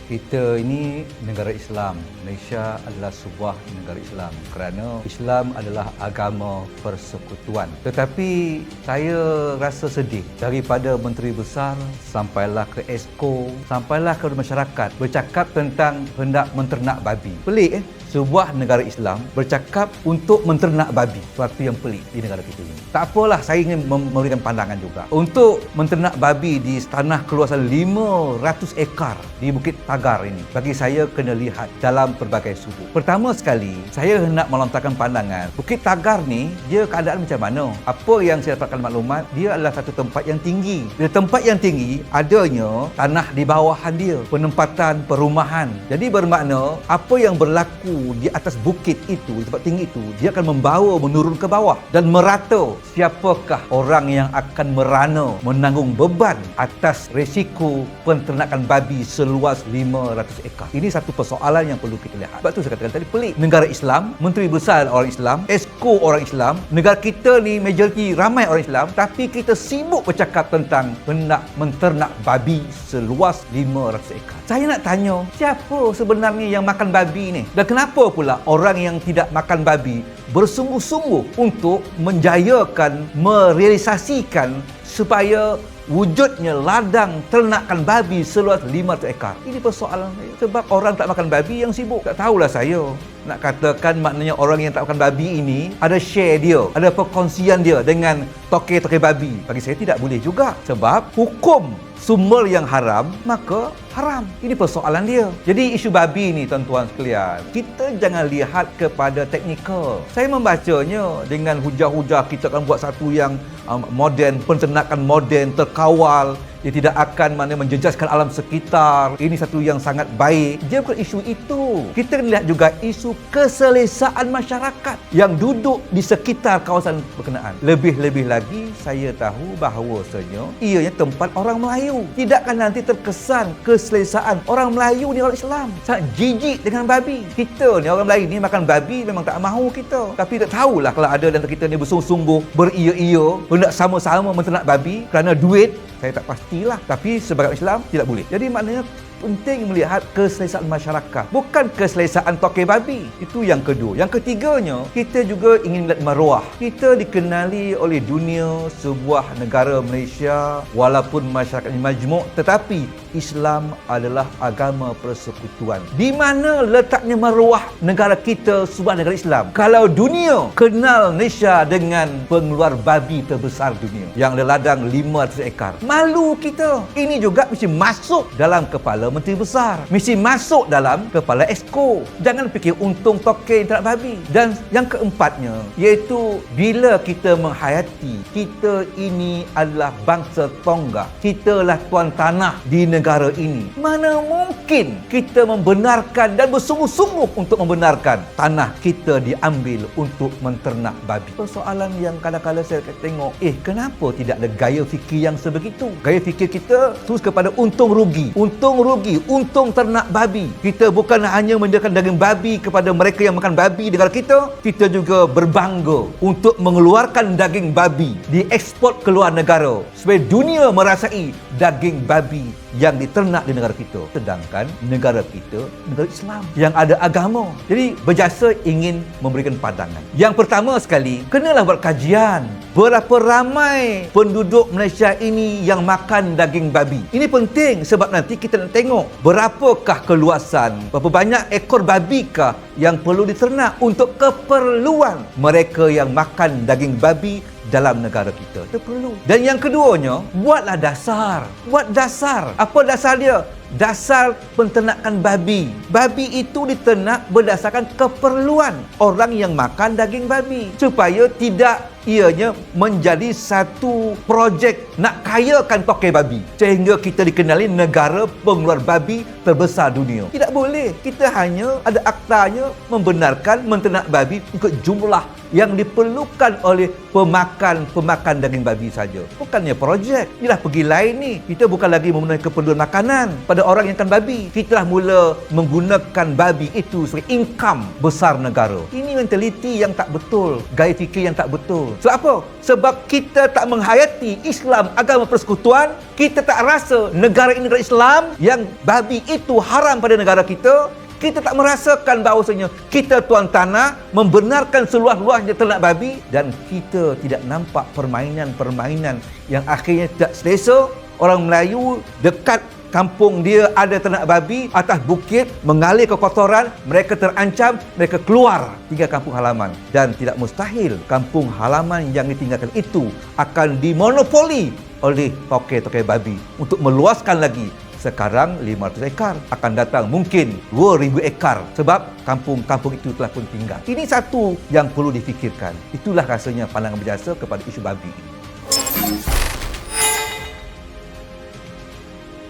Kita ini negara Islam. Malaysia adalah sebuah negara Islam kerana Islam adalah agama persekutuan. Tetapi saya rasa sedih daripada Menteri Besar sampailah ke Esko, sampailah ke masyarakat bercakap tentang hendak menternak babi. Pelik sebuah negara Islam bercakap untuk menternak babi. Suatu yang pelik di negara kita ini. Tak apalah, saya ingin memberikan pandangan juga. Untuk menternak babi di tanah keluasan 500 ekar di Bukit Tagar ini, bagi saya kena lihat dalam pelbagai sudut. Pertama sekali, saya hendak melontarkan pandangan. Bukit Tagar ni, dia keadaan macam mana? Apa yang saya dapatkan maklumat, dia adalah satu tempat yang tinggi. Di tempat yang tinggi, adanya tanah di bawahan dia, penempatan perumahan. Jadi bermakna, apa yang berlaku di atas bukit itu, di tempat tinggi itu, dia akan membawa menurun ke bawah dan merata. Siapakah orang yang akan merana menanggung beban atas resiko penternakan babi seluas 500 ekar? Ini satu persoalan yang perlu kita lihat. Sebab tu saya katakan tadi pelik. Negara Islam, Menteri Besar orang Islam, Esko orang Islam, negara kita ni majoriti ramai orang Islam, tapi kita sibuk bercakap tentang hendak menternak babi seluas 500 ekar. Saya nak tanya, siapa sebenarnya yang makan babi ni? Dan kenapa pula orang yang tidak makan babi bersungguh-sungguh untuk menjayakan, merealisasikan supaya wujudnya ladang ternakan babi seluas 500 ekar? Ini persoalan saya. Sebab orang tak makan babi yang sibuk. Tak tahulah saya nak katakan maknanya orang yang tak makan babi ini ada share dia, ada perkongsian dia dengan toke-toke babi. Bagi saya tidak boleh juga. Sebab hukum sumber yang haram, maka haram. Ini persoalan dia. Jadi isu babi ni tuan-tuan sekalian, kita jangan lihat kepada teknikal. Saya membacanya dengan hujah-hujah kita akan buat satu yang moden, penternakan moden, terkawal. Dia tidak akan menjejaskan alam sekitar. Ini satu yang sangat baik. Dia bukan isu itu. Kita lihat juga isu keselesaan masyarakat yang duduk di sekitar kawasan berkenaan. Lebih-lebih lagi, saya tahu bahawasanya ianya tempat orang Melayu. Tidakkah nanti terkesan keselesaan orang Melayu ni orang Islam sangat jijik dengan babi? Kita ni orang Melayu ni makan babi memang tak mahu kita. Tapi tak tahulah kalau ada dan kita ni bersungguh-sungguh beria-ia hendak sama-sama menternak babi kerana duit. Saya tak pastilah. Tapi sebagai Islam tidak boleh. Jadi maknanya penting melihat keselesaan masyarakat, bukan keselesaan toke babi. Itu yang kedua. Yang ketiganya, kita juga ingin melihat maruah. Kita dikenali oleh dunia sebuah negara Malaysia, walaupun masyarakat ini majmuk, tetapi Islam adalah agama persekutuan. Di mana letaknya maruah negara kita sebuah negara Islam? Kalau dunia kenal Malaysia dengan pengeluar babi terbesar dunia yang ada ladang 500 ekar, malu kita. Ini juga mesti masuk dalam kepala Menteri Besar, mesti masuk dalam kepala Esko. Jangan fikir untung toke ternak babi. Dan yang keempatnya, iaitu bila kita menghayati kita ini adalah bangsa tonggak, kita lah tuan tanah di negara ini, mana mungkin kita membenarkan dan bersungguh-sungguh untuk membenarkan tanah kita diambil untuk menternak babi? Persoalan yang kadang-kadang saya tengok, kenapa tidak ada gaya fikir yang sebegitu? Gaya fikir kita terus kepada untung rugi, untung ternak babi. Kita bukan hanya menyediakan daging babi kepada mereka yang makan babi di negara kita, kita juga berbangga untuk mengeluarkan daging babi, diekspor ke luar negara supaya dunia merasai daging babi yang diternak di negara kita. Sedangkan negara kita negara Islam yang ada agama. Jadi berjasa ingin memberikan pandangan. Yang pertama sekali, kenalah buat kajian. Berapa ramai penduduk Malaysia ini yang makan daging babi? Ini penting sebab nanti kita nak tengok berapakah keluasan, berapa banyak ekor babikah yang perlu diternak untuk keperluan mereka yang makan daging babi dalam negara kita. Itu perlu. Dan yang keduanya, buatlah dasar. Buat dasar. Apa dasar dia? Dasar penternakan babi. Babi itu diternak berdasarkan keperluan orang yang makan daging babi, supaya tidak ianya menjadi satu projek nak kayakan toke babi sehingga kita dikenali negara pengeluar babi terbesar dunia. Tidak boleh. Kita hanya ada aktanya membenarkan menternak babi ikut jumlah yang diperlukan oleh pemakan daging babi saja. Bukannya projek. Inilah pergi lain ni. Kita bukan lagi memenuhi keperluan makanan pada orang yang makan babi. Kita dah mula menggunakan babi itu sebagai income besar negara. Ini mentaliti yang tak betul, gaya fikir yang tak betul. Sebab apa? Sebab kita tak menghayati Islam agama persekutuan, kita tak rasa negara ini negara Islam yang babi itu haram pada negara kita. Kita tak merasakan bahawasanya kita tuan tanah, membenarkan seluas-luasnya ternak babi, dan kita tidak nampak permainan-permainan yang akhirnya tidak selesa. Orang Melayu dekat kampung dia ada ternak babi atas bukit, mengalir ke kotoran, mereka terancam, mereka keluar tinggal kampung halaman. Dan tidak mustahil kampung halaman yang ditinggalkan itu akan dimonopoli oleh tokai-tokai babi untuk meluaskan lagi. Sekarang 500 ekar, akan datang mungkin 2,000 ekar sebab kampung-kampung itu telah pun tinggal. Ini satu yang perlu difikirkan. Itulah rasanya pandangan berjasa kepada isu babi ini.